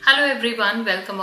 Hello everyone, welcome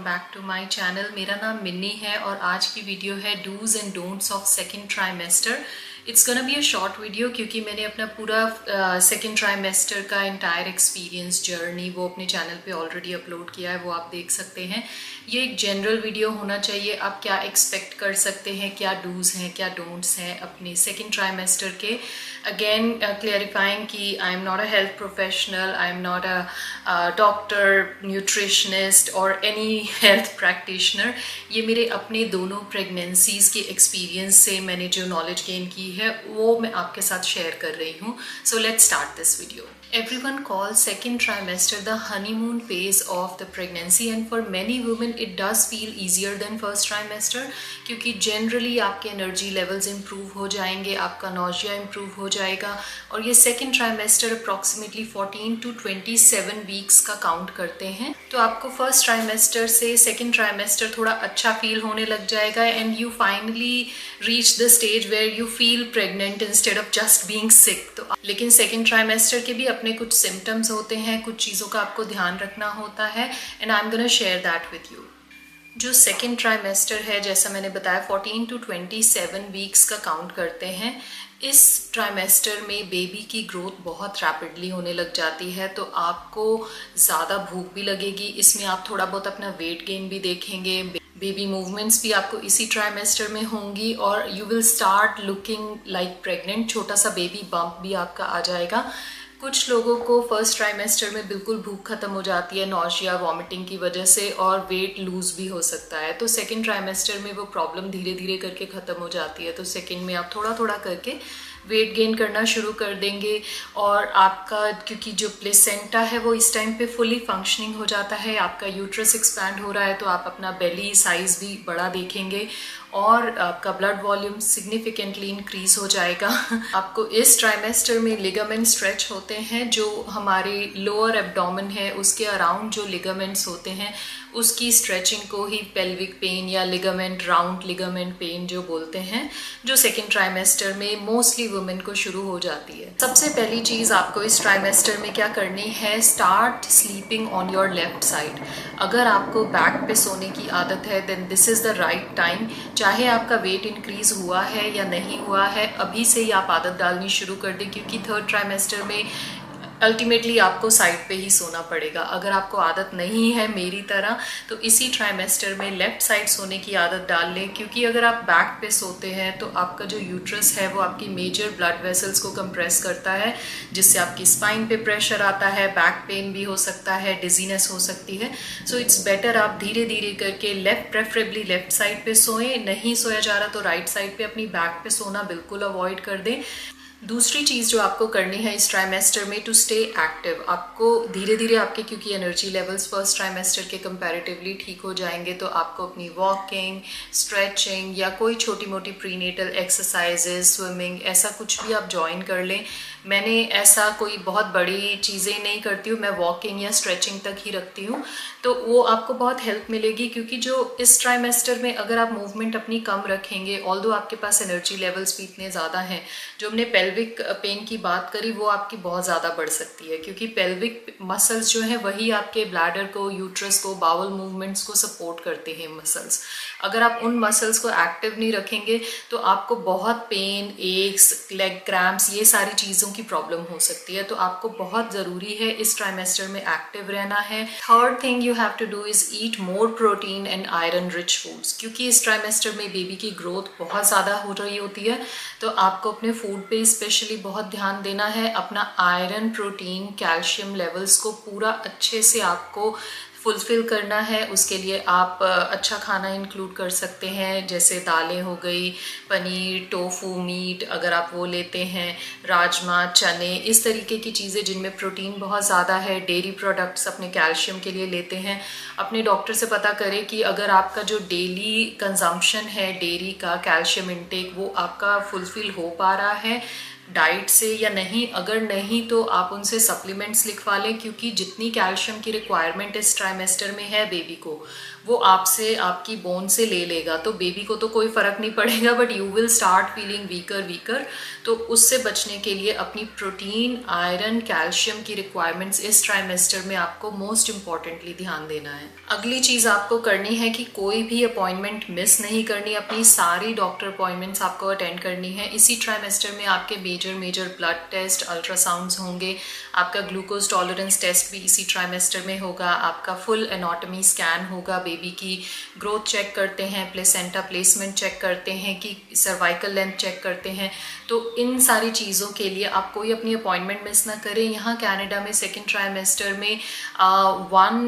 back to my channel. मेरा नाम मिन्नी है और आज की वीडियो है dos and don'ts of second trimester. It's gonna be a short video क्योंकि मैंने अपना पूरा सेकंड ट्राइमेस्टर का इंटायर एक्सपीरियंस जर्नी वो अपने चैनल पे ऑलरेडी अपलोड किया है, वो आप देख सकते हैं। ये एक जनरल वीडियो होना चाहिए, आप क्या एक्सपेक्ट कर सकते हैं, क्या डूज हैं क्या डोंट्स हैं अपने सेकंड ट्राइमेस्टर के। अगेन क्लियरिफाइंग कि I am not a health professional, I am not a doctor, nutritionist और एनी हेल्थ प्रैक्टिशनर। ये मेरे अपने दोनों प्रेगनेंसीज के एक्सपीरियंस से मैंने जो नॉलेज गेन की है वो मैं आपके साथ शेयर कर रही हूँ। So let's start this video. Everyone calls second trimester the honeymoon phase of the pregnancy, and for many women it does feel easier than first trimester क्योंकि generally आपके energy levels improve हो जाएंगे, आपका nausea improve हो जाएगा। और ये second trimester approximately 14 to 27 weeks का count करते हैं। तो आपको first trimester से second trimester थोड़ा अच्छा feel होने लग जाएगा and you finally reach the stage where you feel pregnant instead of just being sick। तो लेकिन second trimester के भी अपने कुछ सिम्टम्स होते हैं, कुछ चीज़ों का आपको ध्यान रखना होता है and I am gonna share that with you. जो सेकेंड ट्राइमेस्टर है, जैसा मैंने बताया 14 to 27 वीक्स का काउंट करते हैं। इस ट्राइमेस्टर में बेबी की ग्रोथ बहुत रैपिडली होने लग जाती है, तो आपको ज़्यादा भूख भी लगेगी। इसमें आप थोड़ा बहुत अपना वेट गेन भी देखेंगे, बेबी मूवमेंट्स भी आपको इसी ट्राइमेस्टर में होंगी और you will start looking like pregnant. छोटा सा बेबी बम्प भी आपका आ जाएगा। कुछ लोगों को फर्स्ट ट्राइमेस्टर में बिल्कुल भूख खत्म हो जाती है नॉशिया वॉमिटिंग की वजह से और वेट लूज भी हो सकता है। तो सेकेंड ट्राइमेस्टर में वो प्रॉब्लम धीरे धीरे करके ख़त्म हो जाती है। तो सेकेंड में आप थोड़ा थोड़ा करके वेट गेन करना शुरू कर देंगे और आपका, क्योंकि जो प्लेसेंटा है वो इस टाइम पे फुली फंक्शनिंग हो जाता है, आपका यूट्रस एक्सपैंड हो रहा है, तो आप अपना बेली साइज भी बड़ा देखेंगे और आपका ब्लड वॉल्यूम सिग्निफिकेंटली इंक्रीज हो जाएगा। आपको इस ट्राइमेस्टर में लिगामेंट स्ट्रेच होते हैं, जो हमारे लोअर एब्डोमेन है उसके अराउंड जो लिगामेंट्स होते हैं उसकी स्ट्रेचिंग को ही पेल्विक पेन या लिगामेंट राउंड लिगामेंट पेन जो बोलते हैं, जो सेकेंड ट्राइमेस्टर में मोस्टली वुमेन को शुरू हो जाती है। सबसे पहली चीज़ आपको इस ट्राइमेस्टर में क्या करनी है, start sleeping on your left side. अगर आपको बैक पे सोने की आदत है then this is the right time. चाहे आपका वेट इंक्रीज हुआ है या नहीं हुआ है, अभी से ही आप आदत डालनी शुरू कर दें क्योंकि थर्ड ट्राइमेस्टर में अल्टीमेटली आपको साइड पे ही सोना पड़ेगा। अगर आपको आदत नहीं है मेरी तरह तो इसी ट्राइमेस्टर में लेफ्ट साइड सोने की आदत डाल लें, क्योंकि अगर आप बैक पे सोते हैं तो आपका जो यूट्रस है वो आपकी मेजर ब्लड वेसल्स को कंप्रेस करता है, जिससे आपकी स्पाइन पे प्रेशर आता है, बैक पेन भी हो सकता है, डिजीनेस हो सकती है। सो इट्स बेटर आप धीरे धीरे करके प्रेफरेबली लेफ्ट साइड पे सोएं। नहीं सोया जा रहा तो राइट साइड पे अपनी बैक पे सोना बिल्कुल अवॉइड कर दें। दूसरी चीज़ जो आपको करनी है इस ट्राइमेस्टर में, टू स्टे एक्टिव। आपको धीरे धीरे आपके, क्योंकि एनर्जी लेवल्स फर्स्ट ट्राइमेस्टर के कंपैरेटिवली ठीक हो जाएंगे, तो आपको अपनी वॉकिंग, स्ट्रेचिंग या कोई छोटी मोटी प्रीनेटल एक्सरसाइजेज, स्विमिंग, ऐसा कुछ भी आप ज्वाइन कर लें। मैंने ऐसा कोई बहुत बड़ी चीज़ें नहीं करती हूँ, मैं वॉकिंग या स्ट्रेचिंग तक ही रखती हूँ, तो वो आपको बहुत हेल्प मिलेगी। क्योंकि जो इस ट्राइमेस्टर में अगर आप मूवमेंट अपनी कम रखेंगे, ऑल्दो आपके पास एनर्जी लेवल्स भी इतने ज़्यादा हैं, जो हमने पेल्विक पेन की बात करी वो आपकी बहुत ज़्यादा बढ़ सकती है, क्योंकि पेल्विक मसल्स जो हैं वही आपके ब्लैडर को, यूट्रस को, बाउल मूवमेंट्स को सपोर्ट करते हैं मसल्स। अगर आप उन मसल्स को एक्टिव नहीं रखेंगे तो आपको बहुत पेन, एक्स, लेग क्रैम्प्स, ये सारी चीज़ों की प्रॉब्लम हो सकती है। तो आपको बहुत ज़रूरी है इस ट्राइमेस्टर में एक्टिव रहना है। Third thing you have to do is eat more protein and iron rich foods, क्योंकि इस ट्राइमेस्टर में बेबी की ग्रोथ बहुत ज़्यादा हो रही होती है, तो आपको अपने फूड पे स्पेशली बहुत ध्यान देना है। अपना आयरन, प्रोटीन, कैल्शियम लेवल्स को पूरा अच्छे से आपको फुलफिल करना है। उसके लिए आप अच्छा खाना इंक्लूड कर सकते हैं, जैसे दालें हो गई, पनीर, टोफू, मीट अगर आप वो लेते हैं, राजमा, चने, इस तरीके की चीज़ें जिनमें प्रोटीन बहुत ज़्यादा है। डेयरी प्रोडक्ट्स अपने कैल्शियम के लिए लेते हैं। अपने डॉक्टर से पता करें कि अगर आपका जो डेली कंजम्पशन है डेयरी का कैल्शियम इंटेक, वो आपका फुलफिल हो पा रहा है डाइट से या नहीं। अगर नहीं तो आप उनसे सप्लीमेंट्स लिखवा लें, क्योंकि जितनी कैल्शियम की रिक्वायरमेंट इस ट्राइमेस्टर में है बेबी को, वो आपसे, आपकी बोन से ले लेगा। तो बेबी को तो कोई फ़र्क नहीं पड़ेगा, but you will start feeling weaker. तो उससे बचने के लिए अपनी प्रोटीन, आयरन, कैल्शियम की रिक्वायरमेंट्स इस ट्राइमेस्टर में आपको मोस्ट इम्पॉर्टेंटली ध्यान देना है। अगली चीज़ आपको करनी है कि कोई भी अपॉइंटमेंट मिस नहीं करनी, अपनी सारी डॉक्टर अपॉइंटमेंट्स आपको अटेंड करनी है। इसी ट्राइमेस्टर में आपके मेजर ब्लड टेस्ट, अल्ट्रासाउंड्स होंगे, आपका ग्लूकोज टॉलरेंस टेस्ट भी इसी ट्राइमेस्टर में होगा, आपका फुल एनाटॉमी स्कैन होगा, बेबी की ग्रोथ चेक करते हैं, प्लेसेंटा प्लेसमेंट चेक करते हैं, कि सर्वाइकल लेंथ चेक करते हैं। तो इन सारी चीज़ों के लिए आप कोई अपनी अपॉइंटमेंट मिस ना करें। यहाँ कनाडा में सेकेंड ट्राइमेस्टर में 1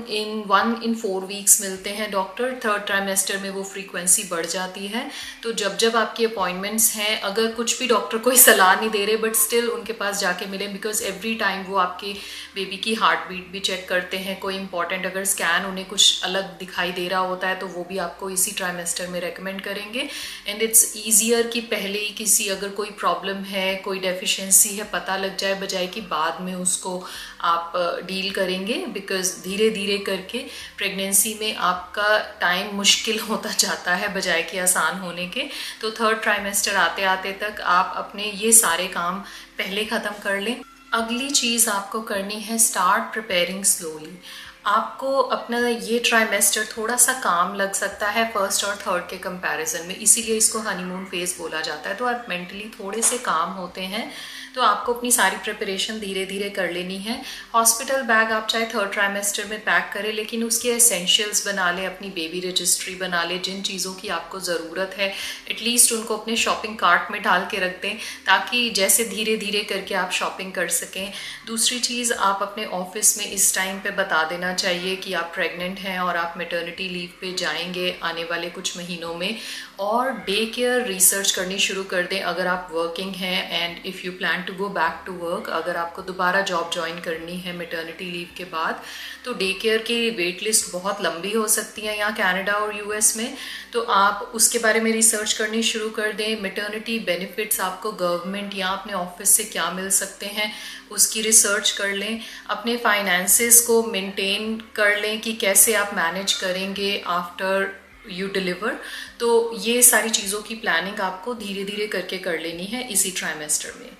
in 4 वीक्स मिलते हैं डॉक्टर। थर्ड ट्राइमेस्टर में वो फ्रीक्वेंसी बढ़ जाती है। तो जब आपकी अपॉइंटमेंट्स हैं, अगर कुछ भी डॉक्टर कोई सलाह नहीं दे रहे, बट स्टिल उनके पास जाके मिलें, बिकॉज एवरी टाइम वो आपके बेबी की हार्ट बीट भी चेक करते हैं। कोई इंपॉर्टेंट अगर स्कैन उन्हें कुछ अलग दिखाई दे रहा होता है तो वो भी आपको इसी ट्राइमेस्टर में रेकमेंड करेंगे। एंड इट्स ईजियर कि पहले ही किसी अगर कोई प्रॉब्लम है, कोई डेफिशिएंसी है, पता लग जाए, बजाय कि बाद में उसको आप डील करेंगे। बिकॉज धीरे धीरे करके प्रेगनेंसी में आपका टाइम मुश्किल होता जाता है बजाय कि आसान होने के। तो थर्ड ट्राइमेस्टर आते आते तक आप अपने ये सारे काम पहले ख़त्म कर लें। अगली चीज़ आपको करनी है, स्टार्ट प्रिपेयरिंग स्लोली। आपको अपना ये ट्राइमेस्टर थोड़ा सा काम लग सकता है फर्स्ट और थर्ड के कंपैरिजन में, इसीलिए इसको हनीमून फेज बोला जाता है। तो आप मेंटली थोड़े से काम होते हैं, तो आपको अपनी सारी प्रिपरेशन धीरे धीरे कर लेनी है। हॉस्पिटल बैग आप चाहे थर्ड ट्राइमेस्टर में पैक करें, लेकिन उसके एसेंशियल्स बना लें, अपनी बेबी रजिस्ट्री बना लें, जिन चीज़ों की आपको ज़रूरत है एटलीस्ट उनको अपने शॉपिंग कार्ट में डाल के रख दें, ताकि जैसे धीरे धीरे करके आप शॉपिंग कर सकें। दूसरी चीज़, आप अपने ऑफिस में इस टाइम पे बता देना चाहिए कि आप प्रेग्नेंट हैं और आप मैटरनिटी लीव पे जाएंगे आने वाले कुछ महीनों में। और डे केयर रिसर्च करनी शुरू कर दें अगर आप वर्किंग हैं, and if you plan to go back to work, अगर आपको दोबारा जॉब ज्वाइन करनी है मैटरनिटी लीव के बाद, तो डे केयर की वेट लिस्ट बहुत लंबी हो सकती है यहाँ कनाडा और यूएस में। तो आप उसके बारे में रिसर्च करनी शुरू कर दें। मैटरनिटी बेनिफिट्स आपको गवर्नमेंट या अपने ऑफिस से क्या मिल सकते हैं, उसकी रिसर्च कर लें। अपने फाइनेंसेस को मेंटेन कर लें कि कैसे आप मैनेज करेंगे आफ्टर यू डिलीवर। तो ये सारी चीज़ों की प्लानिंग आपको धीरे धीरे करके कर लेनी है इसी ट्राइमेस्टर में।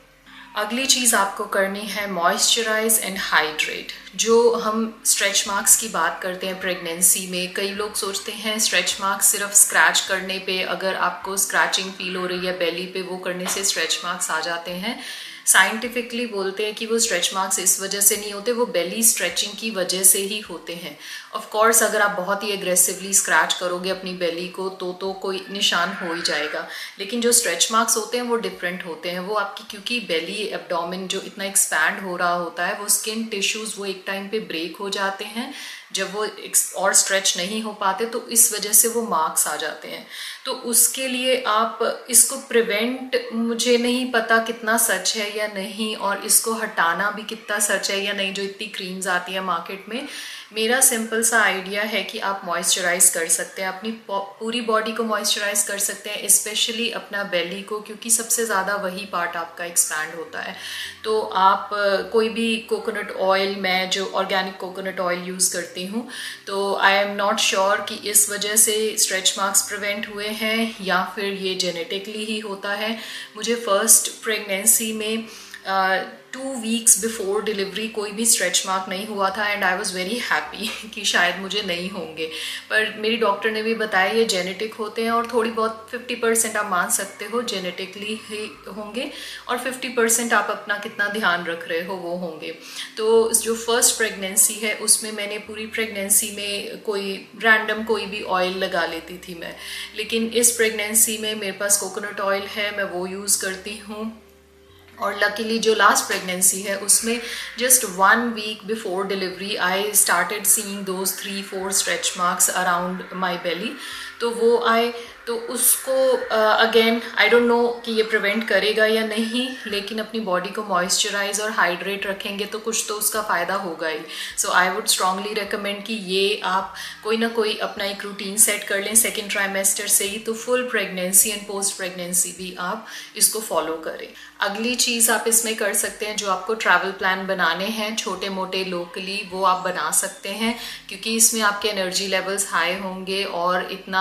अगली चीज़ आपको करनी है, मॉइस्चराइज एंड हाइड्रेट। जो हम स्ट्रेच मार्क्स की बात करते हैं प्रेगनेंसी में, कई लोग सोचते हैं स्ट्रेच मार्क्स सिर्फ स्क्रैच करने पे, अगर आपको स्क्रैचिंग फील हो रही है बेली पे, वो करने से स्ट्रेच मार्क्स आ जाते हैं। साइंटिफिकली बोलते हैं कि वो स्ट्रेच मार्क्स इस वजह से नहीं होते, वो बेली स्ट्रेचिंग की वजह से ही होते हैं। ऑफ कोर्स अगर आप बहुत ही एग्रेसिवली स्क्रैच करोगे अपनी बेली को तो कोई निशान हो ही जाएगा, लेकिन जो स्ट्रेच मार्क्स होते हैं वो डिफरेंट होते हैं। वो आपकी, क्योंकि बेली एब्डोमेन जो इतना एक्सपैंड हो रहा होता है, वो स्किन टिश्यूज़ वो एक टाइम पे ब्रेक हो जाते हैं, जब वो और स्ट्रेच नहीं हो पाते, तो इस वजह से वो मार्क्स आ जाते हैं। तो उसके लिए आप इसको प्रिवेंट, मुझे नहीं पता कितना सच है या नहीं, और इसको हटाना भी कितना सच है या नहीं, जो इतनी क्रीम्स आती है मार्केट में। मेरा सिंपल सा आइडिया है कि आप मॉइस्चराइज कर सकते हैं, अपनी पूरी बॉडी को मॉइस्चराइज कर सकते हैं, स्पेशली अपना बेली को, क्योंकि सबसे ज़्यादा वही पार्ट आपका एक्सपैंड होता है। तो आप कोई भी कोकोनट ऑयल, मैं जो ऑर्गेनिक कोकोनट ऑयल यूज़ करती हूँ, तो आई एम नॉट श्योर कि इस वजह से स्ट्रेच मार्क्स प्रिवेंट हुए हैं या फिर ये जेनेटिकली ही होता है। मुझे फर्स्ट प्रेगनेंसी में 2 वीक्स बिफोर डिलीवरी कोई भी स्ट्रेच मार्क नहीं हुआ था, and I was very happy कि शायद मुझे नहीं होंगे, पर मेरी डॉक्टर ने भी बताया ये जेनेटिक होते हैं, और थोड़ी बहुत 50% आप मान सकते हो जेनेटिकली ही होंगे, और 50% आप अपना कितना ध्यान रख रहे हो वो होंगे। तो जो फर्स्ट प्रेगनेंसी है उसमें मैंने पूरी प्रेगनेंसी में कोई रैंडम कोई भी ऑयल लगा लेती थी मैं, लेकिन इस प्रेगनेंसी में मेरे पास कोकोनट ऑयल है, मैं वो यूज़ करती हूँ। और लकीली जो लास्ट प्रेगनेंसी है उसमें just 1 week before delivery I started seeing those 3-4 stretch marks around my belly. तो वो आए तो उसको अगेन आई डोंट नो कि ये प्रिवेंट करेगा या नहीं, लेकिन अपनी बॉडी को मॉइस्चराइज और हाइड्रेट रखेंगे तो कुछ तो उसका फ़ायदा होगा ही। सो आई वुड स्ट्रांगली रिकमेंड कि ये आप कोई ना कोई अपना एक रूटीन सेट कर लें सेकेंड ट्राइमेस्टर से ही, तो full pregnancy and post pregnancy भी आप इसको फॉलो करें। अगली चीज़ आप इसमें कर सकते हैं, जो आपको ट्रैवल प्लान बनाने हैं छोटे मोटे लोकली, वो आप बना सकते हैं, क्योंकि इसमें आपके एनर्जी लेवल्स हाई होंगे और इतना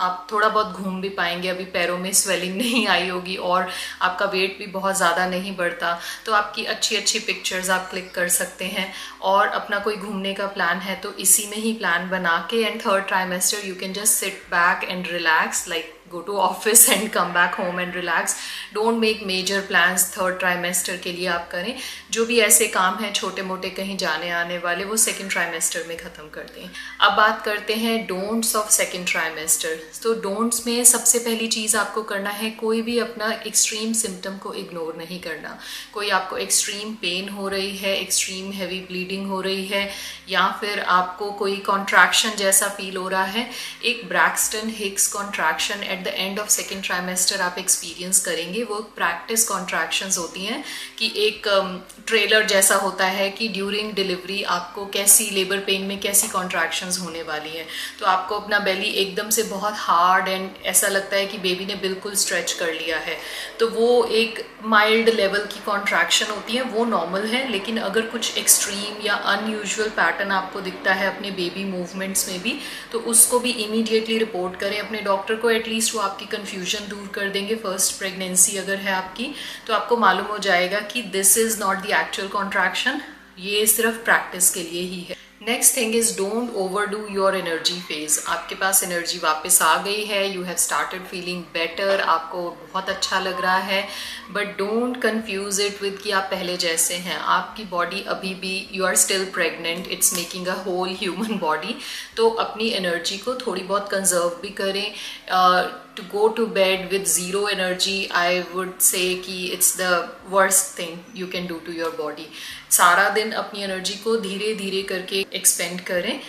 आप थोड़ा बहुत घूम भी पाएंगे। अभी पैरों में स्वेलिंग नहीं आई होगी और आपका वेट भी बहुत ज़्यादा नहीं बढ़ता, तो आपकी अच्छी अच्छी पिक्चर्स आप क्लिक कर सकते हैं। और अपना कोई घूमने का प्लान है तो इसी में ही प्लान बना के, and third trimester you can just sit back and relax, like go to office and come back home and relax. Don't make major plans third trimester के लिए आप करें। जो भी ऐसे काम हैं छोटे मोटे कहीं जाने आने वाले, वो सेकेंड ट्राइमेस्टर में ख़त्म कर दें। अब बात करते हैं डोंट्स ऑफ सेकेंड ट्राइमेस्टर। तो डोंट्स में सबसे पहली चीज़ आपको करना है, कोई भी अपना एक्सट्रीम सिम्टम को इग्नोर नहीं करना। कोई आपको एक्सट्रीम पेन हो रही है, एक्सट्रीम हैवी ब्लीडिंग हो रही है, या फिर आपको कोई कॉन्ट्रैक्शन जैसा फील हो रहा है, एक Braxton Hicks contraction at the end of second trimester आप एक्सपीरियंस करेंगे। वो प्रैक्टिस कॉन्ट्रैक्शंस होती हैं कि एक ट्रेलर जैसा होता है कि ड्यूरिंग डिलीवरी आपको कैसी लेबर पेन में कैसी कॉन्ट्रैक्शंस होने वाली हैं। तो आपको अपना बेली एकदम से बहुत हार्ड एंड ऐसा लगता है कि बेबी ने बिल्कुल स्ट्रेच कर लिया है, तो वो एक माइल्ड लेवल की कॉन्ट्रैक्शन होती है, वो नॉर्मल है। लेकिन अगर कुछ एक्सट्रीम या अनयूजुअल पैटर्न आपको दिखता है अपने बेबी मूवमेंट्स में भी, तो उसको भी इमीडिएटली रिपोर्ट करें अपने डॉक्टर को। एटलीस्ट वो आपकी कन्फ्यूजन दूर कर देंगे। फर्स्ट प्रेगनेंसी अगर है आपकी, तो आपको मालूम हो जाएगा कि this is not the actual contraction, ये सिर्फ प्रैक्टिस के लिए ही है। Next thing is don't overdo your energy phase. आपके पास एनर्जी वापस आ गई है, you have started feeling better, आपको बहुत अच्छा लग रहा है, but don't confuse it with कि आप पहले जैसे हैं। आपकी बॉडी अभी भी, you are still pregnant, it's making a whole human body. तो अपनी एनर्जी को थोड़ी बहुत कंजर्व भी करें। To go to bed with zero energy, I would say कि it's the worst thing you can do to your body. सारा दिन अपनी एनर्जी को धीरे धीरे करके एक्सपेंड करें।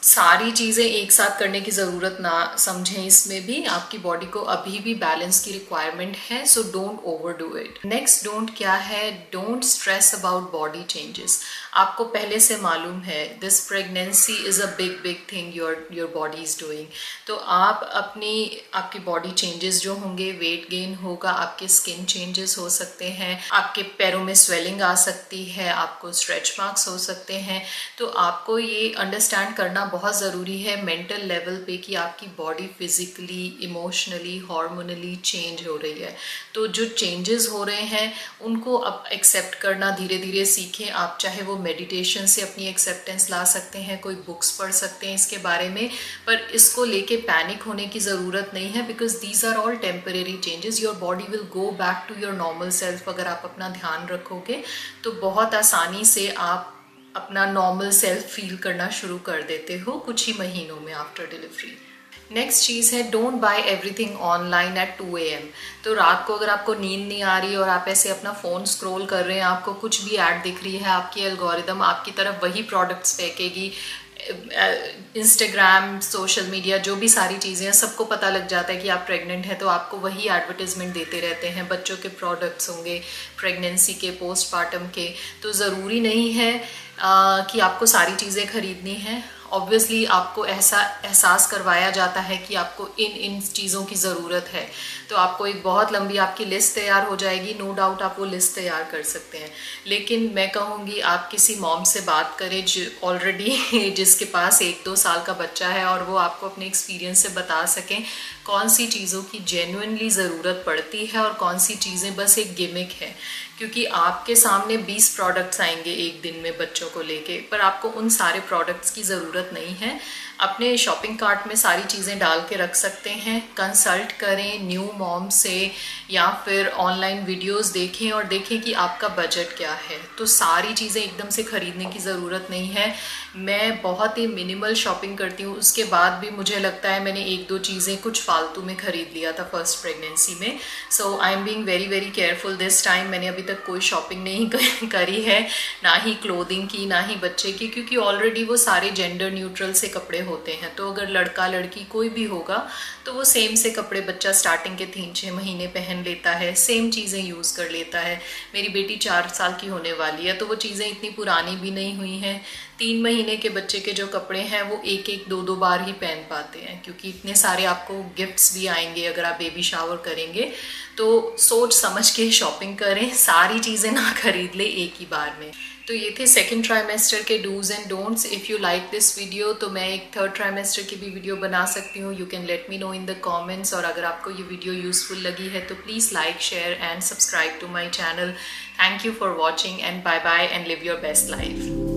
सारी चीज़ें एक साथ करने की ज़रूरत ना समझें। इसमें भी आपकी बॉडी को अभी भी बैलेंस की रिक्वायरमेंट है, so don't overdo it. Next don't क्या है, don't stress about body changes. आपको पहले से मालूम है this pregnancy is a big thing your body is doing. तो आप आपकी बॉडी चेंजेस जो होंगे, वेट गेन होगा, आपके स्किन चेंजेस हो सकते हैं, आपके पैरों में स्वेलिंग आ सकती है, आपको स्ट्रेच मार्क्स हो सकते हैं। तो आपको ये अंडरस्टैंड करना बहुत ज़रूरी है मेंटल लेवल पे कि आपकी बॉडी फिजिकली, इमोशनली, हार्मोनली चेंज हो रही है। तो जो चेंजेस हो रहे हैं उनको अब एक्सेप्ट करना धीरे धीरे सीखें। आप चाहे वो मेडिटेशन से अपनी एक्सेप्टेंस ला सकते हैं, कोई बुक्स पढ़ सकते हैं इसके बारे में, पर इसको लेके पैनिक होने की ज़रूरत नहीं है, because these are all temporary changes. Your body will go back to your normal self. अगर आप अपना ध्यान रखोगे तो बहुत आसानी से आप अपना नॉर्मल सेल्फ फील करना शुरू कर देते हो कुछ ही महीनों में आफ्टर डिलीवरी। नेक्स्ट चीज़ है don't buy everything online at 2 AM। तो रात को अगर आपको नींद नहीं आ रही और आप ऐसे अपना फ़ोन स्क्रॉल कर रहे हैं, आपको कुछ भी ऐड दिख रही है, आपकी एल्गोरिदम आपकी तरफ वही प्रोडक्ट्स फेंकेगी। इंस्टाग्राम, सोशल मीडिया, जो भी सारी चीज़ें हैं, सबको पता लग जाता है कि आप प्रेग्नेंट हैं, तो आपको वही एडवर्टीजमेंट देते रहते हैं। बच्चों के प्रोडक्ट्स होंगे, प्रेगनेंसी के, पोस्टपार्टम के। तो ज़रूरी नहीं है कि आपको सारी चीज़ें खरीदनी हैं। ऑब्वियसली आपको ऐसा एहसास करवाया जाता है कि आपको इन चीज़ों की ज़रूरत है, तो आपको एक बहुत लंबी आपकी लिस्ट तैयार हो जाएगी। नो डाउट आप वो लिस्ट तैयार कर सकते हैं, लेकिन मैं कहूँगी आप किसी मॉम से बात करें जो ऑलरेडी जिसके पास 1-2 साल का बच्चा है, और वो आपको अपने एक्सपीरियंस से बता सकें कौन सी चीज़ों की जेन्युइनली ज़रूरत पड़ती है और कौन सी चीज़ें बस एक गिमिक है। क्योंकि आपके सामने 20 प्रोडक्ट्स आएंगे एक दिन में बच्चों को लेके, पर आपको उन सारे प्रोडक्ट्स की ज़रूरत नहीं है। अपने शॉपिंग कार्ट में सारी चीज़ें डाल के रख सकते हैं। कंसल्ट करें न्यू मॉम से, या फिर ऑनलाइन वीडियोस देखें और देखें कि आपका बजट क्या है। तो सारी चीज़ें एकदम से ख़रीदने की ज़रूरत नहीं है। मैं बहुत ही मिनिमल शॉपिंग करती हूँ, उसके बाद भी मुझे लगता है मैंने 1-2 चीज़ें कुछ फालतू में ख़रीद लिया था फर्स्ट प्रेगनेंसी में। So I am being very very careful this time. मैंने अभी तक कोई शॉपिंग नहीं करी है, ना ही क्लोथिंग की, ना ही बच्चे की, क्योंकि ऑलरेडी वो सारे जेंडर न्यूट्रल से कपड़े होते हैं, तो अगर लड़का लड़की कोई भी होगा तो वो सेम से कपड़े बच्चा स्टार्टिंग के 3-6 महीने पहन लेता है, सेम चीज़ें यूज़ कर लेता है। मेरी बेटी 4 साल की होने वाली है, तो वो चीज़ें इतनी पुरानी भी नहीं हुई हैं। 3 महीने के बच्चे के जो कपड़े हैं वो एक एक दो दो बार ही पहन पाते हैं, क्योंकि इतने सारे आपको गिफ्ट्स भी आएंगे अगर आप बेबी शावर करेंगे। तो सोच समझ के शॉपिंग करें, सारी चीज़ें ना खरीद ले एक ही बार में। तो ये थे सेकेंड ट्राइमेस्टर के dos and don'ts. If you like this video तो मैं एक थर्ड ट्राइमेस्टर की भी वीडियो बना सकती हूँ। You can let me know in the comments. और अगर आपको ये वीडियो यूजफुल लगी है तो please like, share and subscribe to my channel. Thank you for watching and bye bye and live your best life.